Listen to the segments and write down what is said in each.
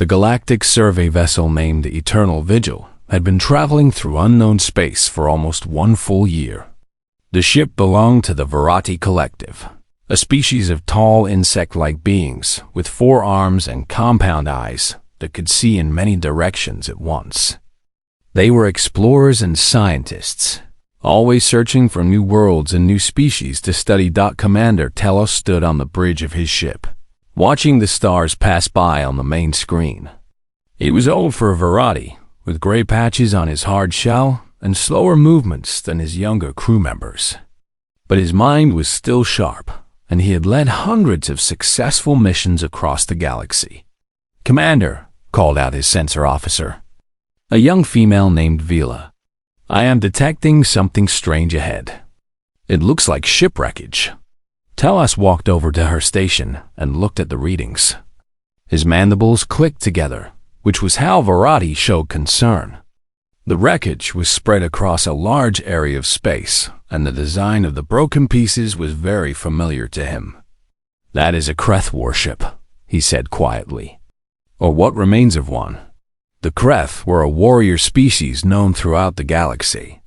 The galactic survey vessel named Eternal Vigil had been traveling through unknown space for almost 1 full year. The ship belonged to the Verati Collective, a species of tall insect-like beings with 4 arms and compound eyes that could see in many directions at once. They were explorers and scientists, always searching for new worlds and new species to study. Commander Telos stood on the bridge of his ship, watching the stars pass by on the main screen. He was old for a Verati, with gray patches on his hard shell and slower movements than his younger crew members. But his mind was still sharp, and he had led hundreds of successful missions across the galaxy. "Commander," called out his sensor officer, a young female named Vila, "I am detecting something strange ahead. It looks like ship wreckage." Telos walked over to her station and looked at the readings. His mandibles clicked together, which was how Verati showed concern. The wreckage was spread across a large area of space, and the design of the broken pieces was very familiar to him. "That is a Kreth warship," he said quietly, "or what remains of one." The Kreth were a warrior species known throughout the galaxy.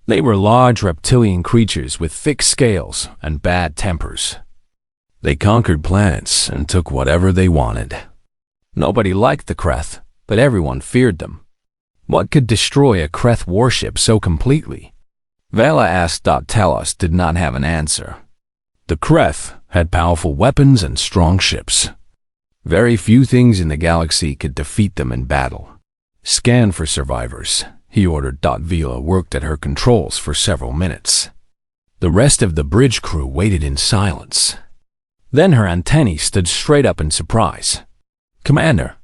They were large reptilian creatures with thick scales and bad tempers. They conquered planets and took whatever they wanted. Nobody liked the Kreth, but everyone feared them. What could destroy a Kreth warship so completely? Vela asked. Telos did not have an answer. The Kreth had powerful weapons and strong ships. Very few things in the galaxy could defeat them in battle. "Scan for survivors," he ordered. Vila worked at her controls for several minutes. The rest of the bridge crew waited in silence. Then her antennae stood straight up in surprise. "Commander,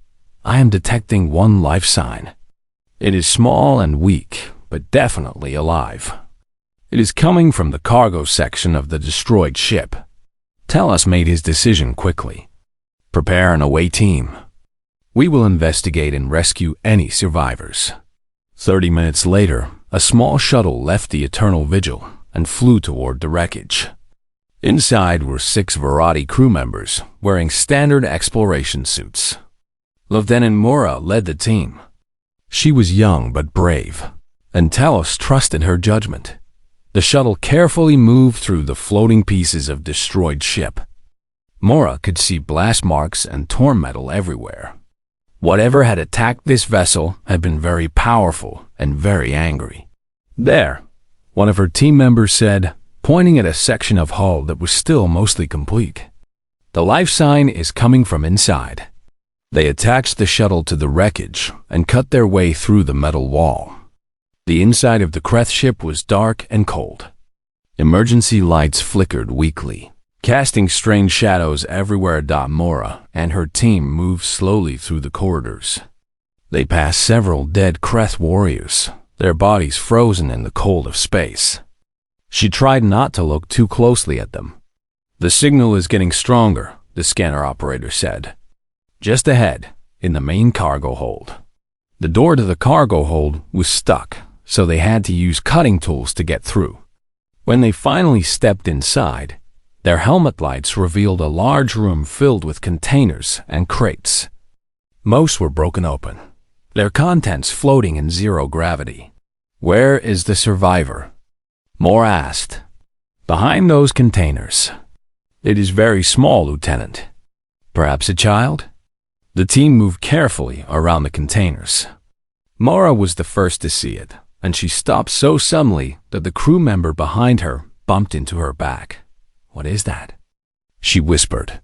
I am detecting one life sign. It is small and weak, but definitely alive. It is coming from the cargo section of the destroyed ship." Telos made his decision quickly. "Prepare an away team. We will investigate and rescue any survivors." 30 minutes later, a small shuttle left the Eternal Vigil and flew toward the wreckage. Inside were 6 Verati crew members wearing standard exploration suits. Lieutenant Mora led the team. She was young but brave, and Telos trusted her judgment. The shuttle carefully moved through the floating pieces of destroyed ship. Mora could see blast marks and torn metal everywhere. Whatever had attacked this vessel had been very powerful and very angry. "There," one of her team members said, pointing at a section of hull that was still mostly complete. "The life sign is coming from inside." They attached the shuttle to the wreckage and cut their way through the metal wall. The inside of the Kreth ship was dark and cold. Emergency lights flickered weakly, casting strange shadows everywhere. Mora and her team moved slowly through the corridors. They passed several dead Kreth warriors, their bodies frozen in the cold of space. She tried not to look too closely at them. "The signal is getting stronger," the scanner operator said. "Just ahead, in the main cargo hold." The door to the cargo hold was stuck, so they had to use cutting tools to get through. When they finally stepped inside, their helmet lights revealed a large room filled with containers and crates. Most were broken open, their contents floating in zero gravity. "Where is the survivor?" Moore asked. "Behind those containers." "It is very small, Lieutenant." "Perhaps a child?" The team moved carefully around the containers. Mora was the first to see it, and she stopped so suddenly that the crew member behind her bumped into her back. "What is that?" she whispered.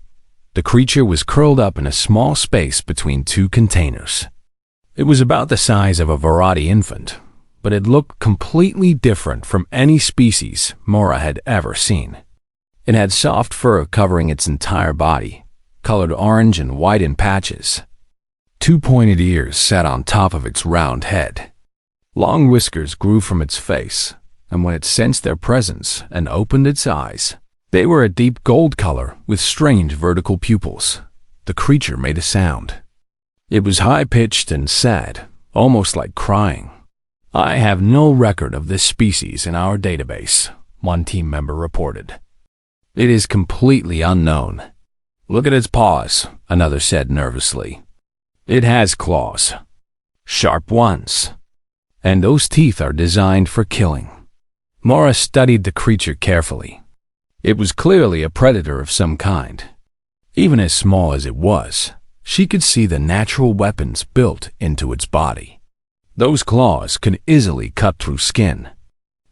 The creature was curled up in a small space between 2 containers. It was about the size of a Verati infant, but it looked completely different from any species Mora had ever seen. It had soft fur covering its entire body, colored orange and white in patches. 2 pointed ears sat on top of its round head. Long whiskers grew from its face, and when it sensed their presence and opened its eyes, they were a deep gold color with strange vertical pupils. The creature made a sound. It was high-pitched and sad, almost like crying. "I have no record of this species in our database," one team member reported. "It is completely unknown." "Look at its paws," another said nervously. It has claws. Sharp ones. And those teeth are designed for killing. Mara studied the creature carefully. It was clearly a predator of some kind. Even as small as it was, she could see the natural weapons built into its body. Those claws could easily cut through skin.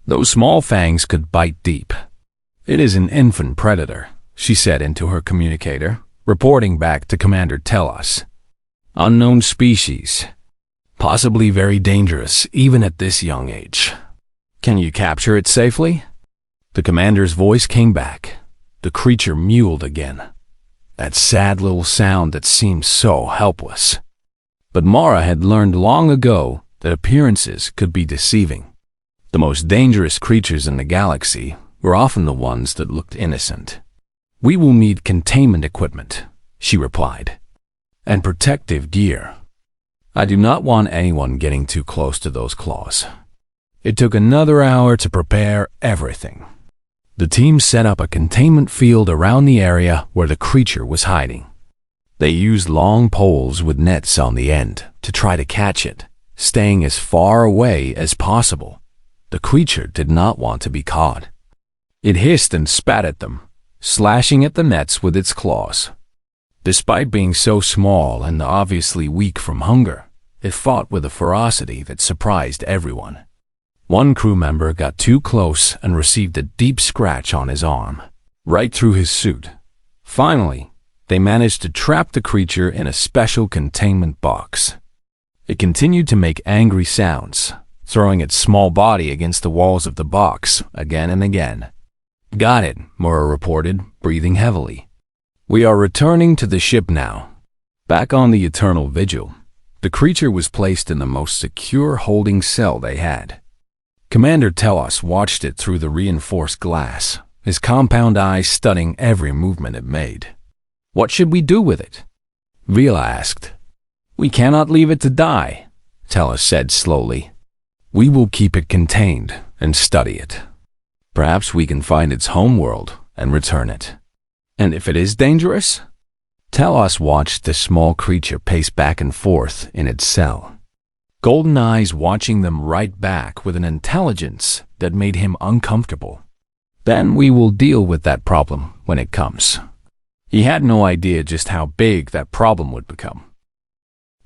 Those small fangs could bite deep. It is an infant predator, she said into her communicator, reporting back to Commander Telos. Unknown species. Possibly very dangerous even at this young age. Can you capture it safely? The commander's voice came back. The creature mewed again. That sad little sound that seemed so helpless. But Mara had learned long ago that appearances could be deceiving. The most dangerous creatures in the galaxy were often the ones that looked innocent. We will need containment equipment, she replied, and protective gear. I do not want anyone getting too close to those claws. It took another hour to prepare everything. The team set up a containment field around the area where the creature was hiding. They used long poles with nets on the end to try to catch it, staying as far away as possible. The creature did not want to be caught. It hissed and spat at them, slashing at the nets with its claws. Despite being so small and obviously weak from hunger, it fought with a ferocity that surprised everyone. One crew member got too close and received a deep scratch on his arm, right through his suit. Finally, they managed to trap the creature in a special containment box. It continued to make angry sounds, throwing its small body against the walls of the box again and again. Got it, Mora reported, breathing heavily. We are returning to the ship now. Back on the Eternal Vigil, the creature was placed in the most secure holding cell they had. Commander Telos watched it through the reinforced glass, his compound eyes studying every movement it made. What should we do with it? Vila asked. We cannot leave it to die, Telos said slowly. We will keep it contained and study it. Perhaps we can find its homeworld and return it. And if it is dangerous? Telos watched the small creature pace back and forth in its cell. Golden eyes watching them right back with an intelligence that made him uncomfortable. Then we will deal with that problem when it comes. He had no idea just how big that problem would become.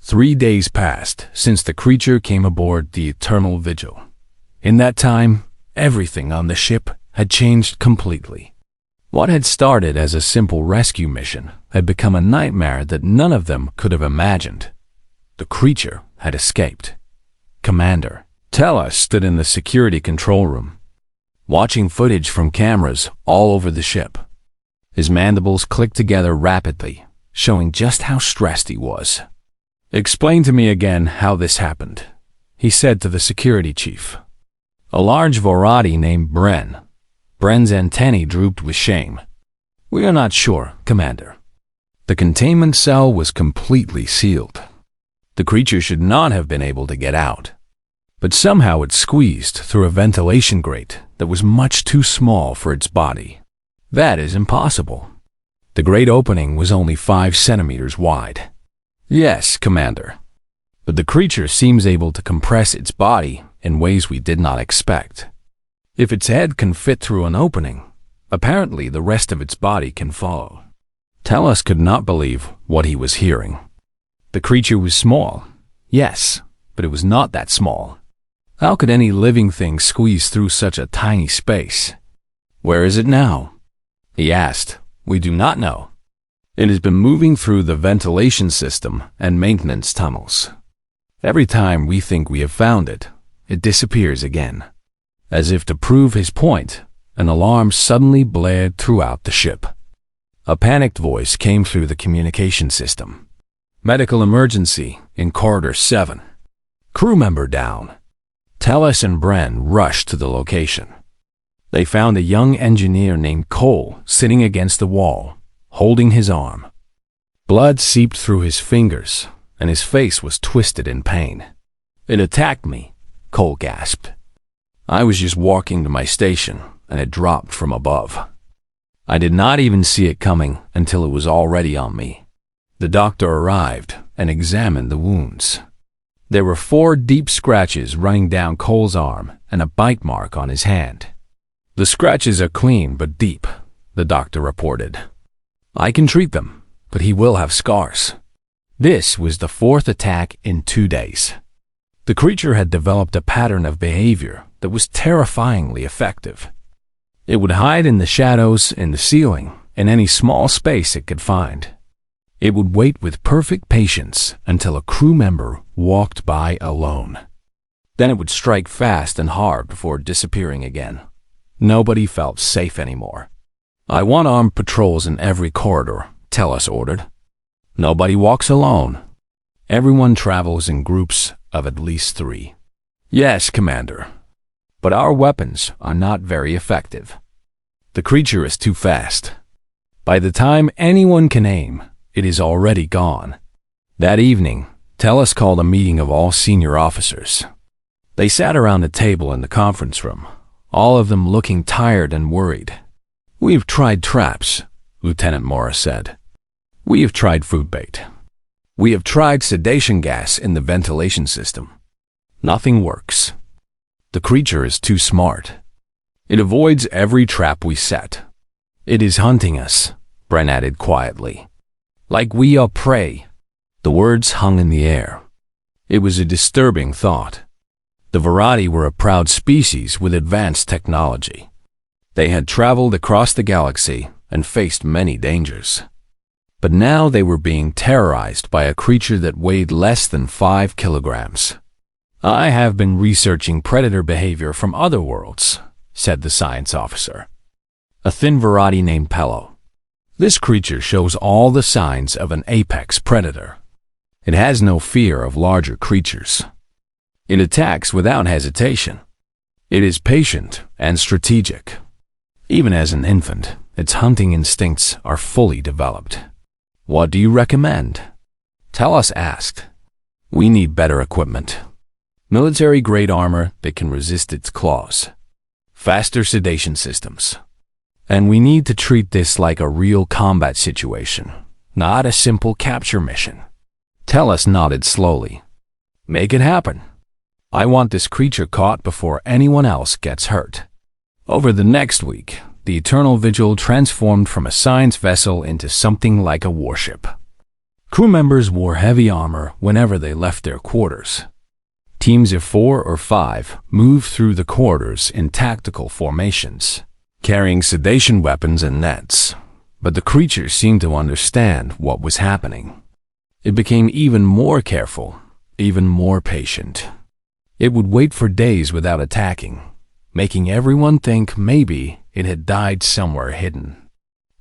3 days passed since the creature came aboard the Eternal Vigil. In that time, everything on the ship had changed completely. What had started as a simple rescue mission had become a nightmare that none of them could have imagined. The creature had escaped. Commander Telos stood in the security control room, watching footage from cameras all over the ship. His mandibles clicked together rapidly, showing just how stressed he was. Explain to me again how this happened, he said to the security chief. A large Vorati named Bren. Bren's antennae drooped with shame. We are not sure, Commander. The containment cell was completely sealed. The creature should not have been able to get out. But somehow it squeezed through a ventilation grate that was much too small for its body. That is impossible. The grate opening was only 5 centimeters wide. Yes, Commander. But the creature seems able to compress its body in ways we did not expect. If its head can fit through an opening, apparently the rest of its body can follow. Telos could not believe what he was hearing. The creature was small, yes, but it was not that small. How could any living thing squeeze through such a tiny space? Where is it now? He asked. We do not know. It has been moving through the ventilation system and maintenance tunnels. Every time we think we have found it, it disappears again. As if to prove his point, an alarm suddenly blared throughout the ship. A panicked voice came through the communication system. Medical emergency in Corridor 7. Crew member down. Telos and Bren rushed to the location. They found a young engineer named Cole sitting against the wall, holding his arm. Blood seeped through his fingers, and his face was twisted in pain. It attacked me, Cole gasped. I was just walking to my station, and it dropped from above. I did not even see it coming until it was already on me. The doctor arrived, and examined the wounds. There were 4 deep scratches running down Cole's arm and a bite mark on his hand. "The scratches are clean but deep," the doctor reported. "I can treat them, but he will have scars." This was the 4th attack in 2 days. The creature had developed a pattern of behavior that was terrifyingly effective. It would hide in the shadows, in the ceiling, in any small space it could find. It would wait with perfect patience until a crew member walked by alone. Then it would strike fast and hard before disappearing again. Nobody felt safe anymore. "I want armed patrols in every corridor," Tellus ordered. "Nobody walks alone. Everyone travels in groups of at least 3. "Yes, Commander. But our weapons are not very effective. The creature is too fast. By the time anyone can aim, it is already gone." That evening, Tellus called a meeting of all senior officers. They sat around a table in the conference room, all of them looking tired and worried. "We've tried traps," Lieutenant Morris said. "We have tried food bait. We have tried sedation gas in the ventilation system. Nothing works. The creature is too smart. It avoids every trap we set. It is hunting us," Brent added quietly. "Like we are prey." The words hung in the air. It was a disturbing thought. The Verati were a proud species with advanced technology. They had traveled across the galaxy and faced many dangers. But now they were being terrorized by a creature that weighed less than 5 kilograms. "I have been researching predator behavior from other worlds," said the science officer. A thin Verati named Pello. "This creature shows all the signs of an apex predator. It has no fear of larger creatures. It attacks without hesitation. It is patient and strategic. Even as an infant, its hunting instincts are fully developed." "What do you recommend?" Tellus asked. "We need better equipment. Military-grade armor that can resist its claws. Faster sedation systems. And we need to treat this like a real combat situation, not a simple capture mission." Tellus nodded slowly. "Make it happen. I want this creature caught before anyone else gets hurt." Over the next week, the Eternal Vigil transformed from a science vessel into something like a warship. Crew members wore heavy armor whenever they left their quarters. Teams of 4 or 5 moved through the corridors in tactical formations, carrying sedation weapons and nets. But the creature seemed to understand what was happening. It became even more careful, even more patient. It would wait for days without attacking, making everyone think maybe it had died somewhere hidden.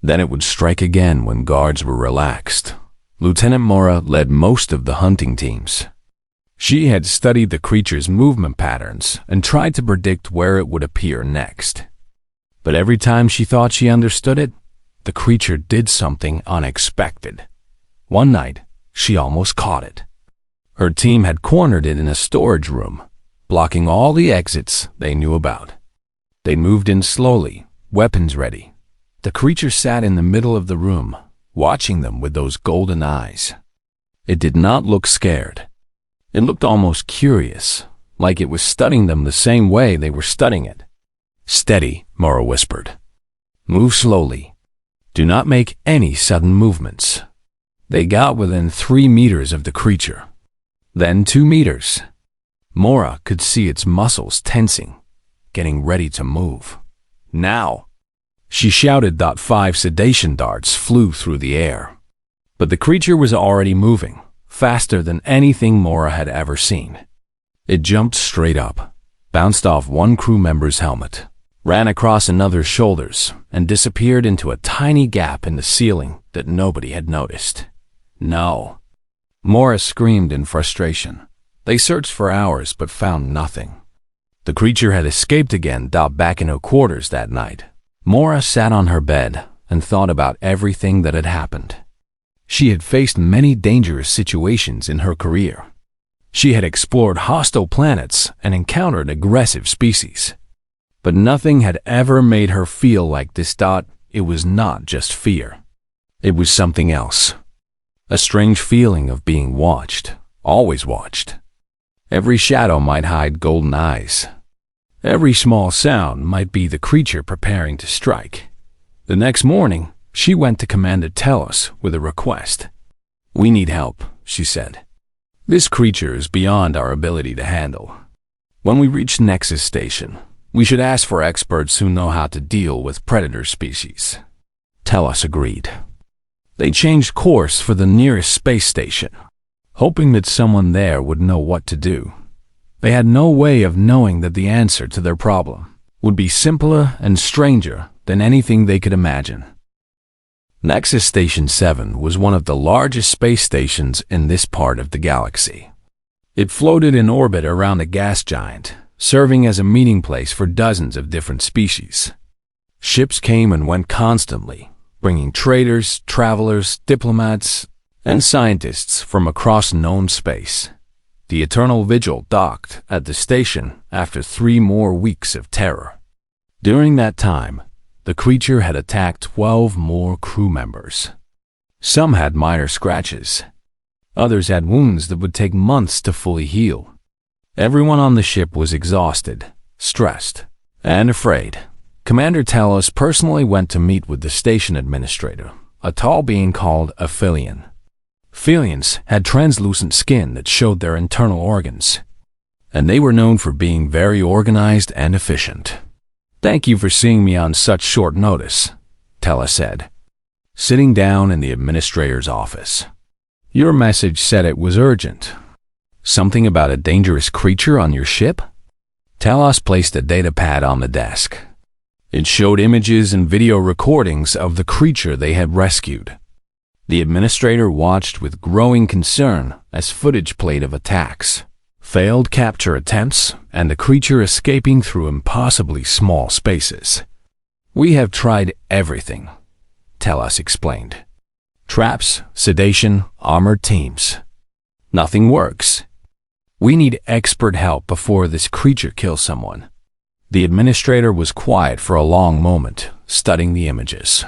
Then it would strike again when guards were relaxed. Lieutenant Mora led most of the hunting teams. She had studied the creature's movement patterns and tried to predict where it would appear next. But every time she thought she understood it, the creature did something unexpected. One night, she almost caught it. Her team had cornered it in a storage room, blocking all the exits they knew about. They moved in slowly, weapons ready. The creature sat in the middle of the room, watching them with those golden eyes. It did not look scared. It looked almost curious, like it was studying them the same way they were studying it. "Steady," Mora whispered. "Move slowly. Do not make any sudden movements." They got within 3 meters of the creature. Then 2 meters. Mora could see its muscles tensing, getting ready to move. "Now!" She shouted. 5 sedation darts flew through the air. But the creature was already moving, faster than anything Mora had ever seen. It jumped straight up, bounced off one crew member's helmet, ran across another's shoulders, and disappeared into a tiny gap in the ceiling that nobody had noticed. "No!" Mora screamed in frustration. They searched for hours but found nothing. The creature had escaped again, back in her quarters that night. Mora sat on her bed and thought about everything that had happened. She had faced many dangerous situations in her career. She had explored hostile planets and encountered aggressive species. But nothing had ever made her feel like this. It was not just fear. It was something else. A strange feeling of being watched, always watched. Every shadow might hide golden eyes. Every small sound might be the creature preparing to strike. The next morning, she went to Commander Tellus with a request. "We need help," she said. "This creature is beyond our ability to handle. When we reach Nexus Station, we should ask for experts who know how to deal with predator species." Tellus agreed. They changed course for the nearest space station, hoping that someone there would know what to do. They had no way of knowing that the answer to their problem would be simpler and stranger than anything they could imagine. Nexus Station 7 was one of the largest space stations in this part of the galaxy. It floated in orbit around a gas giant, serving as a meeting place for dozens of different species. Ships came and went constantly, bringing traders, travelers, diplomats, and scientists from across known space. The Eternal Vigil docked at the station after 3 more weeks of terror. During that time, the creature had attacked 12 more crew members. Some had minor scratches. Others had wounds that would take months to fully heal. Everyone on the ship was exhausted, stressed, and afraid. Commander Tellus personally went to meet with the station administrator, a tall being called a Philian. Philians had translucent skin that showed their internal organs, and they were known for being very organized and efficient. "Thank you for seeing me on such short notice," Tellus said, sitting down in the administrator's office. "Your message said it was urgent. Something about a dangerous creature on your ship?" Tellus placed a datapad on the desk. It showed images and video recordings of the creature they had rescued. The administrator watched with growing concern as footage played of attacks, failed capture attempts, and the creature escaping through impossibly small spaces. "We have tried everything," Tellus explained. "Traps, sedation, armored teams. Nothing works. We need expert help before this creature kills someone." The administrator was quiet for a long moment, studying the images.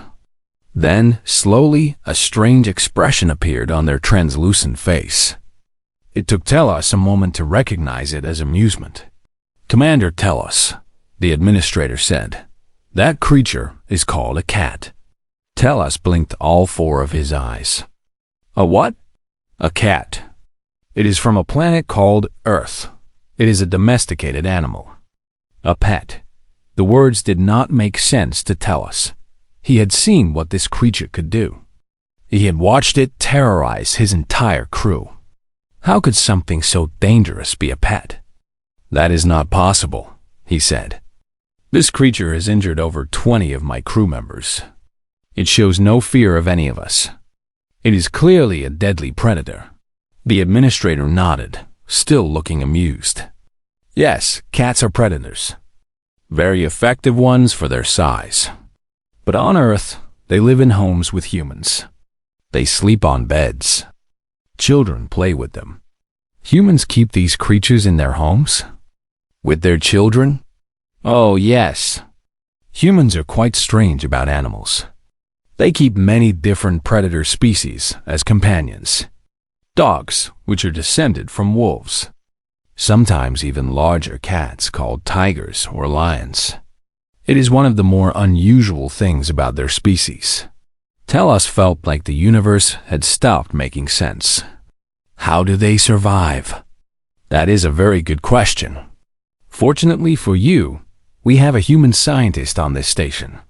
Then, slowly, a strange expression appeared on their translucent face. It took Tellus a moment to recognize it as amusement. "Commander Tellus," the administrator said, "that creature is called a cat." Tellus blinked all 4 of his eyes. "A what?" "A cat. It is from a planet called Earth. It is a domesticated animal. A pet." The words did not make sense to Tellus. He had seen what this creature could do. He had watched it terrorize his entire crew. How could something so dangerous be a pet? "That is not possible," he said. "This creature has injured over 20 of my crew members. It shows no fear of any of us. It is clearly a deadly predator." The administrator nodded, still looking amused. "Yes, cats are predators. Very effective ones for their size. But on Earth, they live in homes with humans. They sleep on beds. Children play with them. Humans keep these creatures in their homes? With their children? Oh, yes. Humans are quite strange about animals. They keep many different predator species as companions. Dogs, which are descended from wolves. Sometimes even larger cats called tigers or lions. It is one of the more unusual things about their species. Tellus felt like the universe had stopped making sense. How do they survive? That is a very good question. Fortunately for you, we have a human scientist on this station.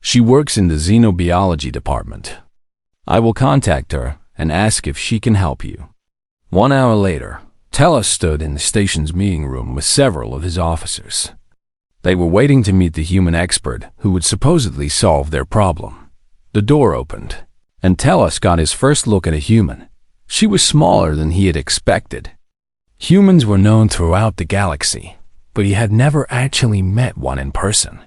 She works in the xenobiology department. I will contact her and ask if she can help you." 1 hour later, Tellus stood in the station's meeting room with several of his officers. They were waiting to meet the human expert who would supposedly solve their problem. The door opened, and Tellus got his first look at a human. She was smaller than he had expected. Humans were known throughout the galaxy, but he had never actually met one in person.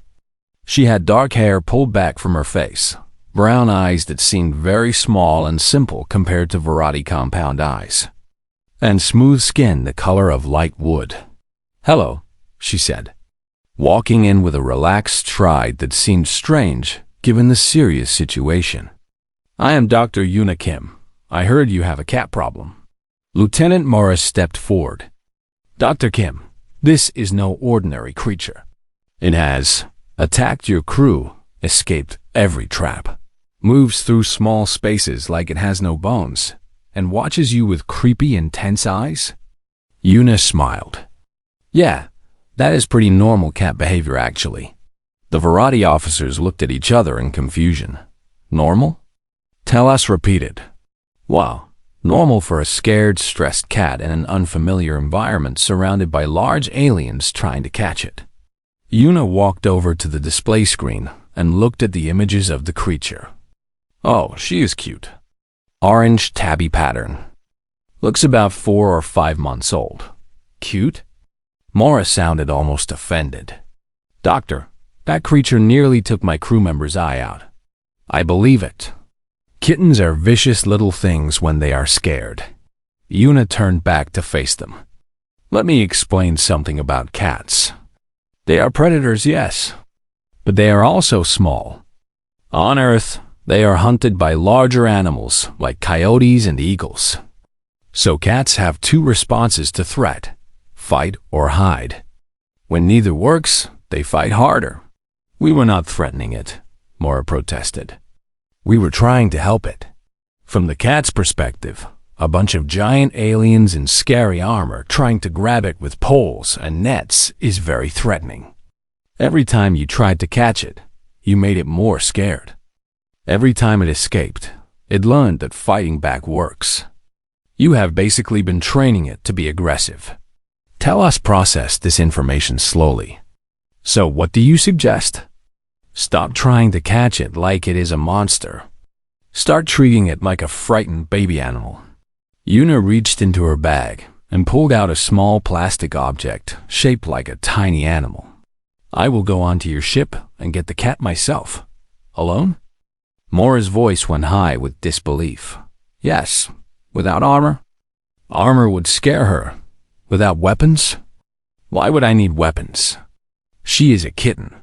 She had dark hair pulled back from her face, brown eyes that seemed very small and simple compared to Verati compound eyes, and smooth skin the color of light wood. "Hello," she said, walking in with a relaxed stride that seemed strange given the serious situation. "I am Dr. Yuna Kim. I heard you have a cat problem. Lieutenant Morris stepped forward. Dr. Kim, this is no ordinary creature. It has attacked your crew, escaped every trap, moves through small spaces like it has no bones, and watches you with creepy, intense eyes? Yuna smiled. Yeah, that is pretty normal cat behavior actually. The variety officers looked at each other in confusion. Normal? Telos repeated. Wow, normal for a scared, stressed cat in an unfamiliar environment surrounded by large aliens trying to catch it. Yuna walked over to the display screen and looked at the images of the creature. Oh, she is cute. Orange tabby pattern. Looks about 4 or 5 months old. Cute? Morris sounded almost offended. Doctor, that creature nearly took my crew member's eye out. I believe it. Kittens are vicious little things when they are scared. Yuna turned back to face them. Let me explain something about cats. They are predators, yes, but they are also small. On Earth, they are hunted by larger animals like coyotes and eagles. So cats have 2 responses to threat: fight or hide. When neither works, they fight harder. We were not threatening it, Mora protested. We were trying to help it. From the cat's perspective, a bunch of giant aliens in scary armor trying to grab it with poles and nets is very threatening. Every time you tried to catch it, you made it more scared. Every time it escaped, it learned that fighting back works. You have basically been training it to be aggressive. Telos processed this information slowly. So what do you suggest? Stop trying to catch it like it is a monster. Start treating it like a frightened baby animal. Yuna reached into her bag and pulled out a small plastic object shaped like a tiny animal. I will go onto your ship and get the cat myself. Alone? Mora's voice went high with disbelief. Yes, without armor? Armor would scare her. Without weapons? Why would I need weapons? She is a kitten.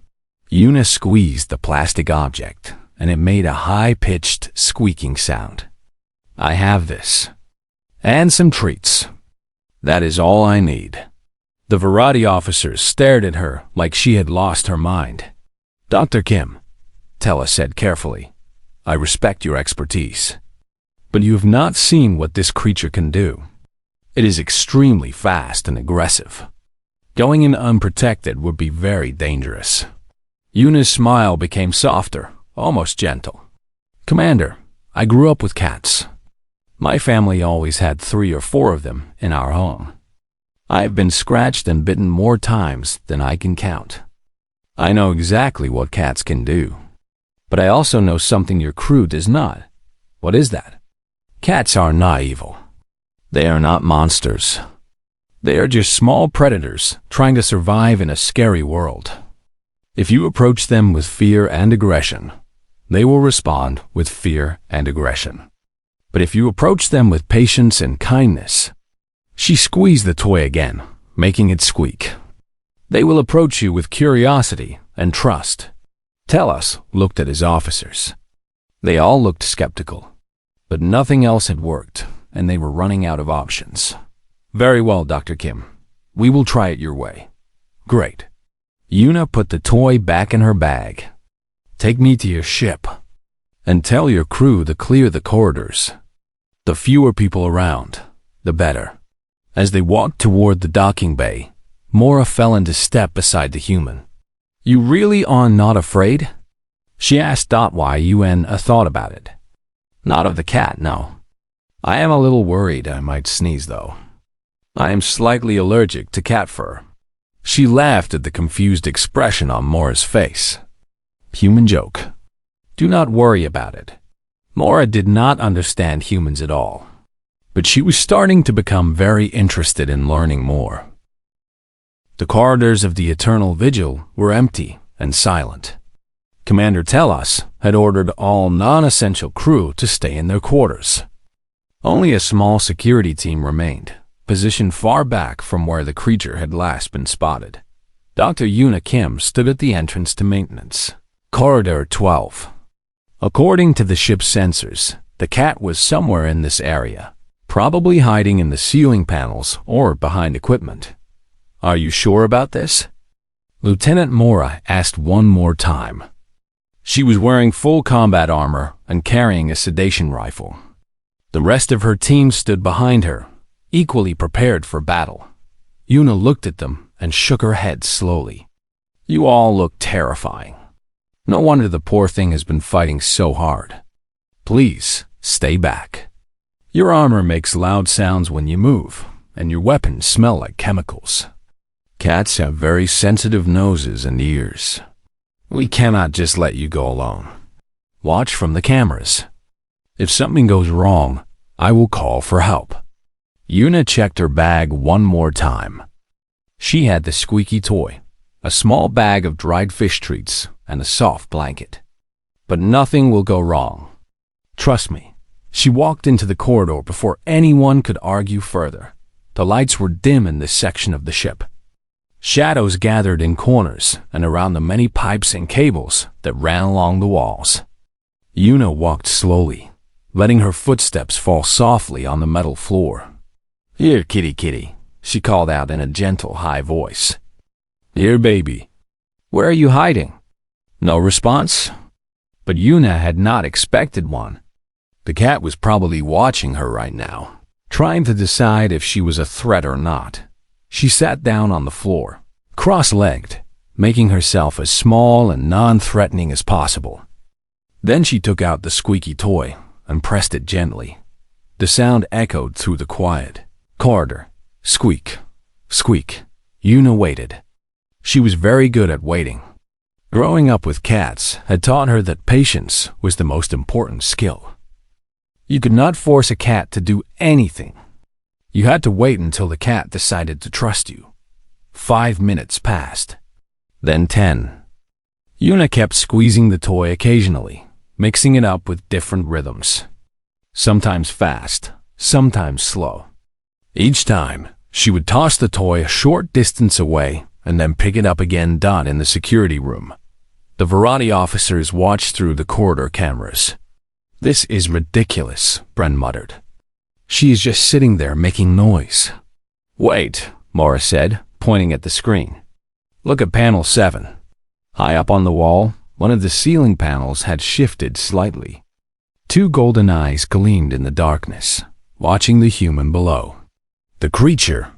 Yuna squeezed the plastic object, and it made a high-pitched, squeaking sound. I have this. And some treats. That is all I need. The variety officers stared at her like she had lost her mind. Dr. Kim, Tella said carefully, I respect your expertise. But you have not seen what this creature can do. It is extremely fast and aggressive. Going in unprotected would be very dangerous. Yuna's smile became softer, almost gentle. Commander, I grew up with cats. My family always had 3 or 4 of them in our home. I have been scratched and bitten more times than I can count. I know exactly what cats can do. But I also know something your crew does not. What is that? Cats are not evil. They are not monsters. They are just small predators trying to survive in a scary world. If you approach them with fear and aggression, they will respond with fear and aggression. But if you approach them with patience and kindness, she squeezed the toy again, making it squeak. They will approach you with curiosity and trust. Telos looked at his officers. They all looked skeptical, but nothing else had worked, and they were running out of options. Very well, Dr. Kim. We will try it your way. Great. Yuna put the toy back in her bag. Take me to your ship, and tell your crew to clear the corridors. The fewer people around, the better. As they walked toward the docking bay, Mora fell into step beside the human. You really are not afraid? She asked why Yuna thought about it. Not of the cat, no. I am a little worried I might sneeze, though. I am slightly allergic to cat fur. She laughed at the confused expression on Mora's face. Human joke. Do not worry about it. Mora did not understand humans at all, but she was starting to become very interested in learning more. The corridors of the Eternal Vigil were empty and silent. Commander Telos had ordered all non-essential crew to stay in their quarters. Only a small security team remained, positioned far back from where the creature had last been spotted. Dr. Yuna Kim stood at the entrance to maintenance. Corridor 12. According to the ship's sensors, The cat was somewhere in this area, probably hiding in the ceiling panels or behind equipment. Are you sure about this? Lieutenant Mora asked one more time. She was wearing full combat armor and carrying a sedation rifle. The rest of her team stood behind her, equally prepared for battle. Yuna looked at them and shook her head slowly. You all look terrifying. No wonder the poor thing has been fighting so hard. Please, stay back. Your armor makes loud sounds when you move, and your weapons smell like chemicals. Cats have very sensitive noses and ears. We cannot just let you go alone. Watch from the cameras. If something goes wrong, I will call for help. Yuna checked her bag one more time. She had the Squeaky toy, a small bag of dried fish treats, and a soft blanket. But nothing will go wrong. Trust me. She walked into the corridor before anyone could argue further. The lights were dim in this section of the ship. Shadows gathered in corners and around the many pipes and cables that ran along the walls. Yuna walked slowly, letting her footsteps fall softly on the metal floor. Here, kitty kitty, she called out in a gentle, high voice. Here, baby. Where are you hiding? No response? But Yuna had not expected one. The cat was probably watching her right now, trying to decide if she was a threat or not. She sat down on the floor, cross-legged, making herself as small and non-threatening as possible. Then she took out the Squeaky toy and pressed it gently. The sound echoed through the quiet corridor. Squeak, squeak. Yuna waited. She was very good at waiting. Growing up with cats had taught her that patience was the most important skill. You could not force a cat to do anything. You had to wait until the cat decided to trust you. 5 minutes passed. Then 10. Yuna kept squeezing the toy occasionally, mixing it up with different rhythms. Sometimes fast, sometimes slow. Each time, she would toss the toy a short distance away and then pick it up again. In the security room. The variety officers watched through the corridor cameras. This is ridiculous, Bren muttered. She is just sitting there making noise. Wait, Mora said, pointing at the screen. Look at panel 7. High up on the wall, one of the ceiling panels had shifted slightly. 2 golden eyes gleamed in the darkness, watching the human below. The creature.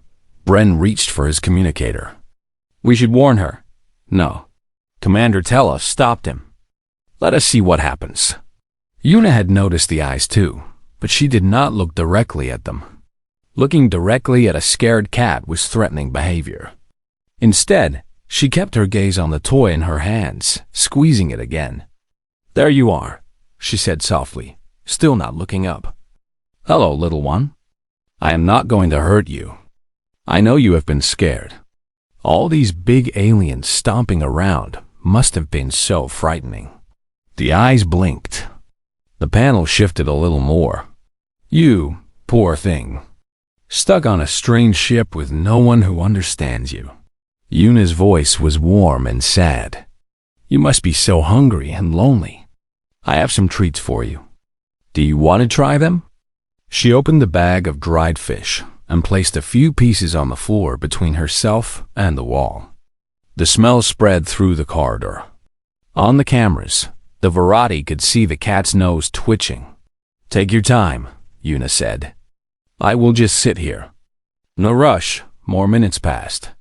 Bren reached for his communicator. We should warn her. No. Commander Tella stopped him. Let us see what happens. Yuna had noticed the eyes too, but she did not look directly at them. Looking directly at a scared cat was threatening behavior. Instead, she kept her gaze on the toy in her hands, squeezing it again. There you are, she said softly, still not looking up. Hello, little one. I am not going to hurt you. I know you have been scared. All these big aliens stomping around must have been so frightening. The eyes blinked. The panel shifted a little more. You, poor thing. Stuck on a strange ship with no one who understands you. Yuna's voice was warm and sad. You must be so hungry and lonely. I have some treats for you. Do you want to try them? She opened the bag of dried fish and placed a few pieces on the floor between herself and the wall. The smell spread through the corridor. On the cameras, the variety could see the cat's nose twitching. Take your time, Yuna said. I will just sit here. No rush, more minutes passed.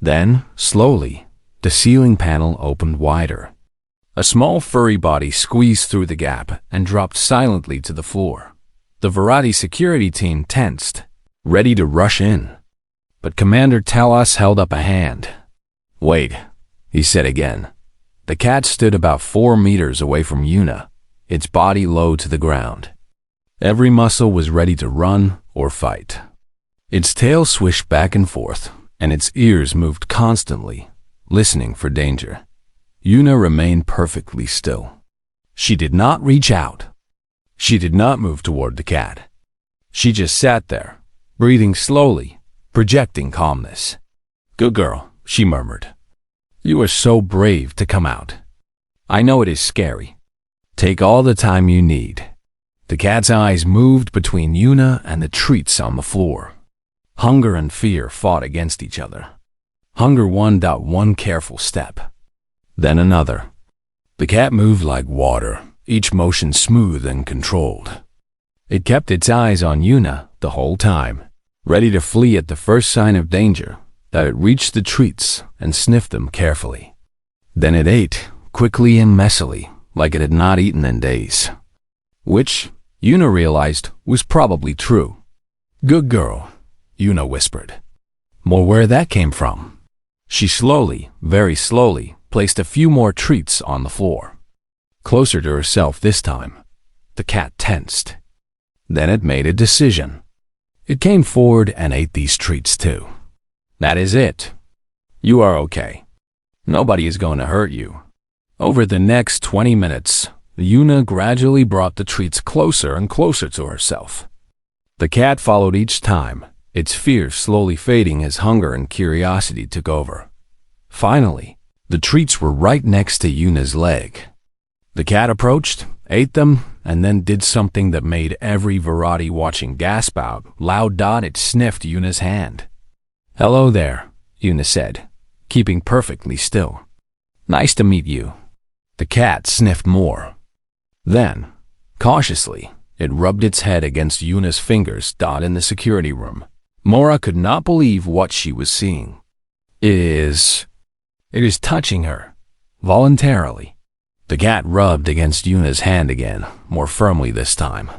Then, slowly, the ceiling panel opened wider. A small furry body squeezed through the gap and dropped silently to the floor. The variety security team tensed, ready to rush in. But Commander Talos held up a hand. Wait, he said again. The cat stood about 4 meters away from Yuna, its body low to the ground. Every muscle was ready to run or fight. Its tail swished back and forth, and its ears moved constantly, listening for danger. Yuna remained perfectly still. She did not reach out. She did not move toward the cat. She just sat there, breathing slowly, projecting calmness. Good girl, she murmured. You are so brave to come out. I know it is scary. Take all the time you need. The cat's eyes moved between Yuna and the treats on the floor. Hunger and fear fought against each other. Hunger won one careful step, then another. The cat moved like water, each motion smooth and controlled. It kept its eyes on Yuna the whole time, ready to flee at the first sign of danger, that it reached the treats and sniffed them carefully. Then it ate, quickly and messily, like it had not eaten in days. Which, Yuna realized, was probably true. "Good girl," Yuna whispered. "More where that came from." She slowly, very slowly, placed a few more treats on the floor. Closer to herself this time. The cat tensed. Then it made a decision. It came forward and ate these treats too. "That is it. You are okay. Nobody is going to hurt you." Over the next 20 minutes, Yuna gradually brought the treats closer and closer to herself. The cat followed each time, its fear slowly fading as hunger and curiosity took over. Finally, the treats were right next to Yuna's leg. The cat approached, ate them, and then did something that made every Verati watching gasp out loud. It sniffed Yuna's hand. "Hello there," Yuna said, keeping perfectly still. "Nice to meet you." The cat sniffed more. Then, cautiously, it rubbed its head against Yuna's fingers. In the security room, Mora could not believe what she was seeing. It is touching her, voluntarily. The cat rubbed against Yuna's hand again, more firmly this time.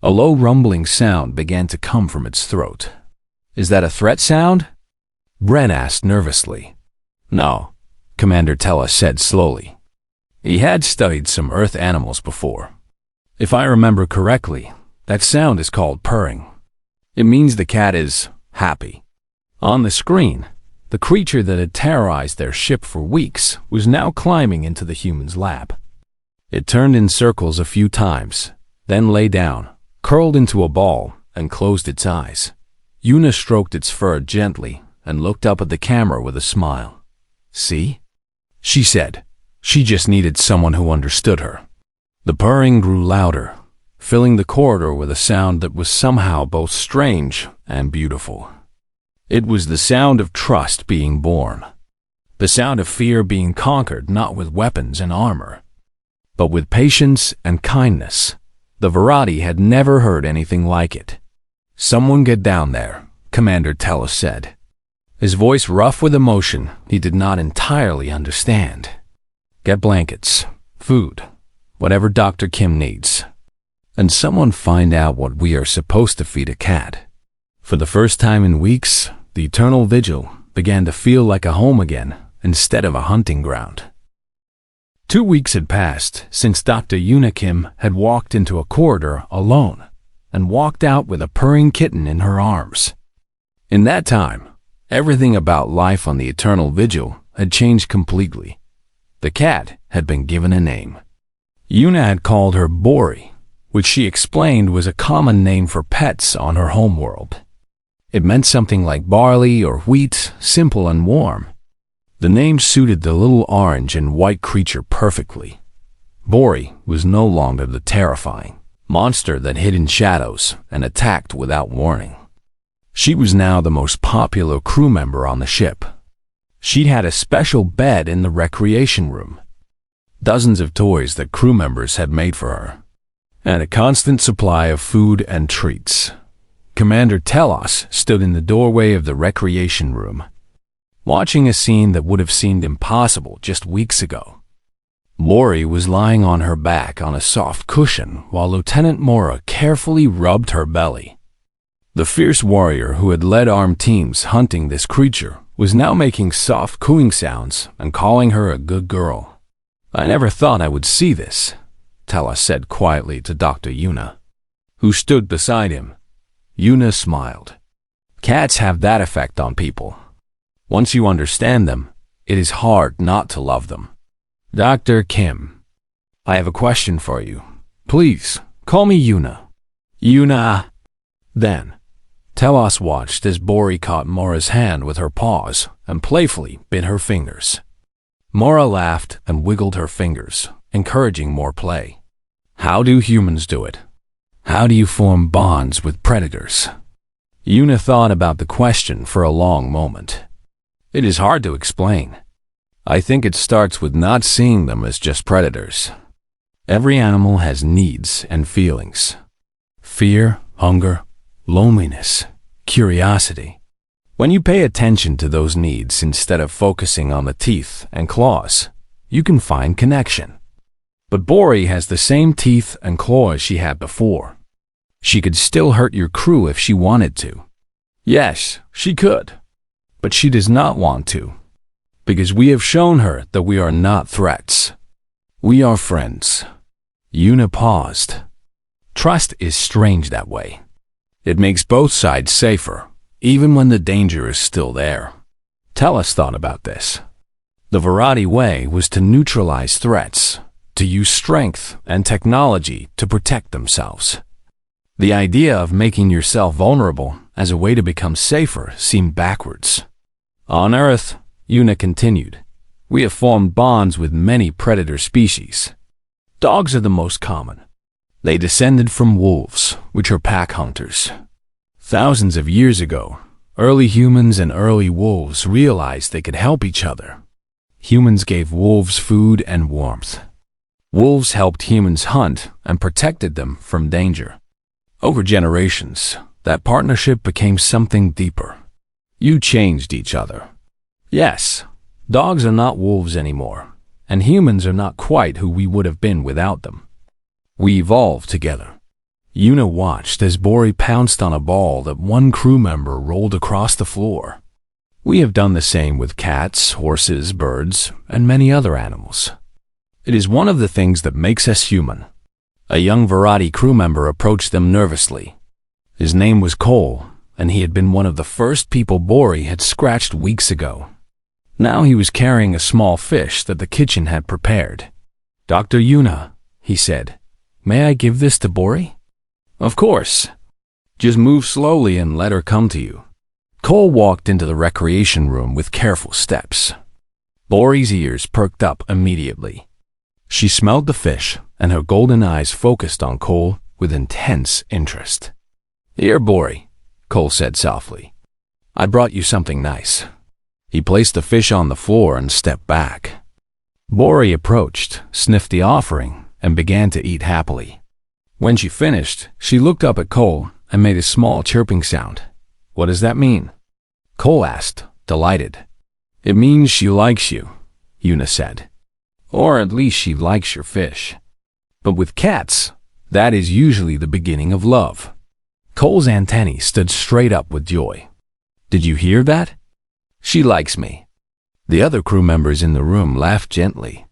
A low rumbling sound began to come from its throat. "Is that a threat sound?" Bren asked nervously. "No," Commander Tella said slowly. He had studied some Earth animals before. "If I remember correctly, that sound is called purring. It means the cat is happy." On the screen, the creature that had terrorized their ship for weeks was now climbing into the human's lap. It turned in circles a few times, then lay down, curled into a ball, and closed its eyes. Yuna stroked its fur gently and looked up at the camera with a smile. "See?" she said. She just needed someone who understood her. The purring grew louder, filling the corridor with a sound that was somehow both strange and beautiful. It was the sound of trust being born. The sound of fear being conquered not with weapons and armor, but with patience and kindness. The Verati had never heard anything like it. "Someone get down there," Commander Tella said. His voice rough with emotion he did not entirely understand. "Get blankets, food, whatever Dr. Kim needs. And someone find out what we are supposed to feed a cat." For the first time in weeks, the eternal vigil began to feel like a home again instead of a hunting ground. 2 weeks had passed since Dr. Yuna Kim had walked into a corridor alone and walked out with a purring kitten in her arms. In that time, everything about life on the eternal vigil had changed completely. The cat had been given a name. Yuna had called her Bori, which she explained was a common name for pets on her homeworld. It meant something like barley or wheat, simple and warm. The name suited the little orange and white creature perfectly. Bori was no longer the terrifying monster that hid in shadows and attacked without warning. She was now the most popular crew member on the ship. She'd had a special bed in the recreation room, dozens of toys that crew members had made for her, and a constant supply of food and treats. Commander Telos stood in the doorway of the recreation room, watching a scene that would have seemed impossible just weeks ago. Lori was lying on her back on a soft cushion while Lieutenant Mora carefully rubbed her belly. The fierce warrior who had led armed teams hunting this creature was now making soft cooing sounds and calling her a good girl. "I never thought I would see this," Telos said quietly to Dr. Yuna, who stood beside him. Yuna smiled. Cats have that effect on people. Once you understand them, it is hard not to love them. "Dr. Kim, I have a question for you. Please, call me Yuna." "Yuna." Then, Telos watched as Bori caught Mora's hand with her paws and playfully bit her fingers. Mora laughed and wiggled her fingers, encouraging more play. "How do humans do it?" How do you form bonds with predators? Yuna thought about the question for a long moment. It is hard to explain. I think it starts with not seeing them as just predators. Every animal has needs and feelings. Fear, hunger, loneliness, curiosity. When you pay attention to those needs instead of focusing on the teeth and claws, you can find connection. But Bori has the same teeth and claws she had before. She could still hurt your crew if she wanted to. Yes, she could. But she does not want to. Because we have shown her that we are not threats. We are friends. Yuna paused. Trust is strange that way. It makes both sides safer, even when the danger is still there. Tellus thought about this. The Virati way was to neutralize threats, to use strength and technology to protect themselves. The idea of making yourself vulnerable as a way to become safer seemed backwards. On Earth, Yuna continued, we have formed bonds with many predator species. Dogs are the most common. They descended from wolves, which are pack hunters. Thousands of years ago, early humans and early wolves realized they could help each other. Humans gave wolves food and warmth. Wolves helped humans hunt and protected them from danger. Over generations, that partnership became something deeper. You changed each other. Yes, dogs are not wolves anymore, and humans are not quite who we would have been without them. We evolved together. Yuna watched as Bori pounced on a ball that one crew member rolled across the floor. We have done the same with cats, horses, birds, and many other animals. It is one of the things that makes us human. A young Virati crew member approached them nervously. His name was Cole, and he had been one of the first people Bori had scratched weeks ago. Now he was carrying a small fish that the kitchen had prepared. Dr. Yuna, he said, may I give this to Bori? Of course. Just move slowly and let her come to you. Cole walked into the recreation room with careful steps. Bori's ears perked up immediately. She smelled the fish, and her golden eyes focused on Cole with intense interest. Here, Bori, Cole said softly. I brought you something nice. He placed the fish on the floor and stepped back. Bori approached, sniffed the offering, and began to eat happily. When she finished, she looked up at Cole and made a small chirping sound. What does that mean? Cole asked, delighted. It means she likes you, Yuna said. Or at least she likes your fish. But with cats, that is usually the beginning of love. Cole's antennae stood straight up with joy. Did you hear that? She likes me. The other crew members in the room laughed gently.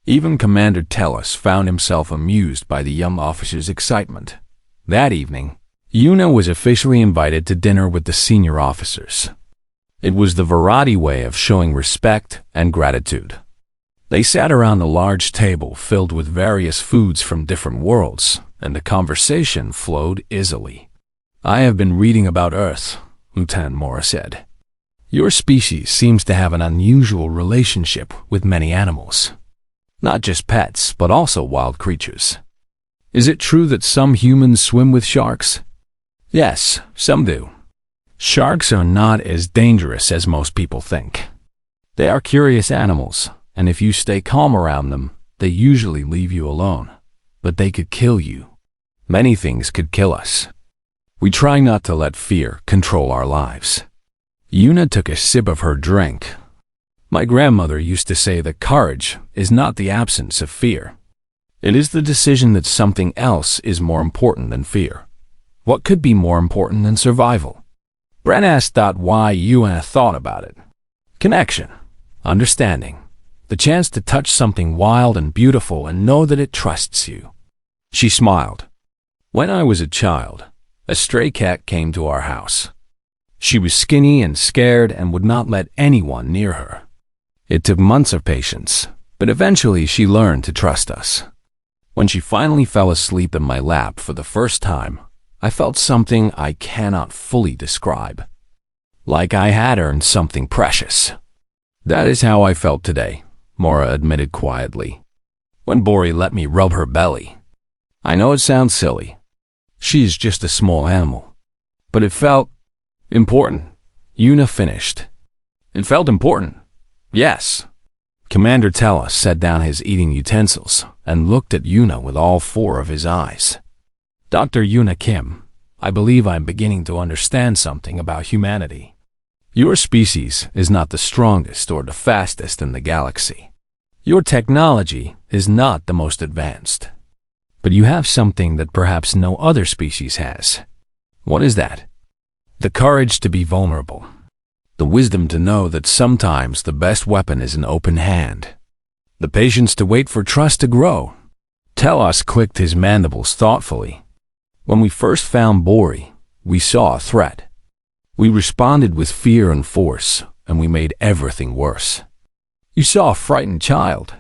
Even Commander Tellus found himself amused by the young officer's excitement. That evening, Yuna was officially invited to dinner with the senior officers. It was the Virati way of showing respect and gratitude. They sat around a large table filled with various foods from different worlds, and the conversation flowed easily. I have been reading about Earth, Lieutenant Mora said. Your species seems to have an unusual relationship with many animals. Not just pets, but also wild creatures. Is it true that some humans swim with sharks? Yes, some do. Sharks are not as dangerous as most people think. They are curious animals, and if you stay calm around them, they usually leave you alone. But they could kill you. Many things could kill us. We try not to let fear control our lives. Yuna took a sip of her drink. My grandmother used to say that courage is not the absence of fear. It is the decision that something else is more important than fear. What could be more important than survival? Bren asked why Yuna thought about it. Connection, understanding, the chance to touch something wild and beautiful and know that it trusts you. She smiled. When I was a child, a stray cat came to our house. She was skinny and scared and would not let anyone near her. It took months of patience, but eventually she learned to trust us. When she finally fell asleep in my lap for the first time, I felt something I cannot fully describe. Like I had earned something precious. That is how I felt today, Mora admitted quietly. When Bori let me rub her belly. I know it sounds silly, She is just a small animal. But it felt important. Yuna finished. It felt important. Yes. Commander Tella set down his eating utensils and looked at Yuna with all four of his eyes. Dr. Yuna Kim, I believe I'm beginning to understand something about humanity. Your species is not the strongest or the fastest in the galaxy. Your technology is not the most advanced. But you have something that perhaps no other species has. What is that? The courage to be vulnerable. The wisdom to know that sometimes the best weapon is an open hand. The patience to wait for trust to grow. Telos clicked his mandibles thoughtfully. When we first found Bori, we saw a threat. We responded with fear and force, and we made everything worse. You saw a frightened child.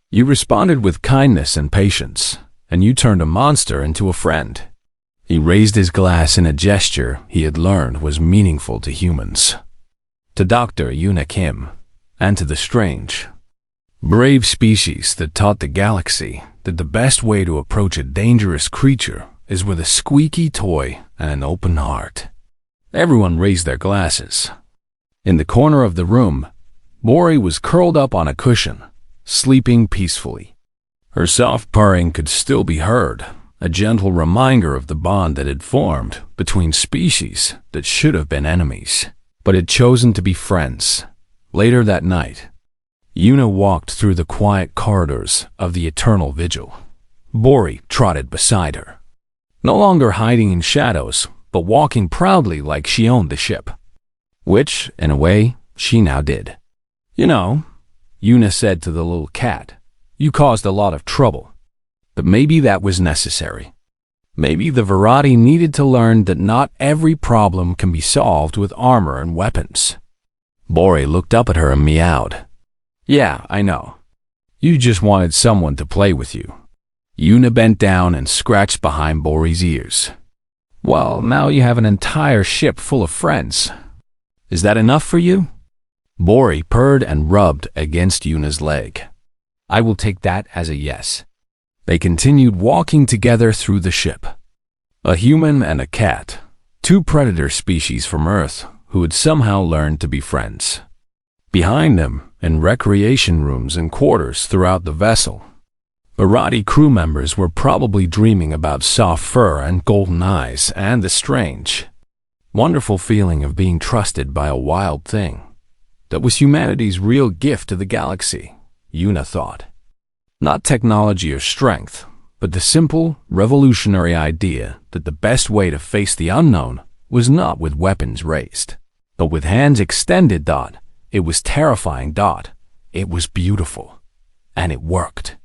You responded with kindness and patience, and you turned a monster into a friend. He raised his glass in a gesture he had learned was meaningful to humans. To Dr. Yuna Kim, and to the strange, brave species that taught the galaxy that the best way to approach a dangerous creature is with a squeaky toy and an open heart. Everyone raised their glasses. In the corner of the room, Bori was curled up on a cushion, sleeping peacefully. Her soft purring could still be heard, a gentle reminder of the bond that had formed between species that should have been enemies, but had chosen to be friends. Later that night, Yuna walked through the quiet corridors of the Eternal Vigil. Bori trotted beside her, no longer hiding in shadows, but walking proudly like she owned the ship. Which, in a way, she now did. You know, Yuna said to the little cat, you caused a lot of trouble. But maybe that was necessary. Maybe the Virati needed to learn that not every problem can be solved with armor and weapons. Bori looked up at her and meowed. Yeah, I know. You just wanted someone to play with you. Yuna bent down and scratched behind Bori's ears. Well, now you have an entire ship full of friends. Is that enough for you? Bori purred and rubbed against Yuna's leg. I will take that as a yes. They continued walking together through the ship. A human and a cat, two predator species from Earth who had somehow learned to be friends. Behind them, in recreation rooms and quarters throughout the vessel, Virati crew members were probably dreaming about soft fur and golden eyes and the strange, wonderful feeling of being trusted by a wild thing. That was humanity's real gift to the galaxy, Yuna thought. Not technology or strength, but the simple, revolutionary idea that the best way to face the unknown was not with weapons raised, but with hands extended. It was terrifying. It was beautiful. And it worked.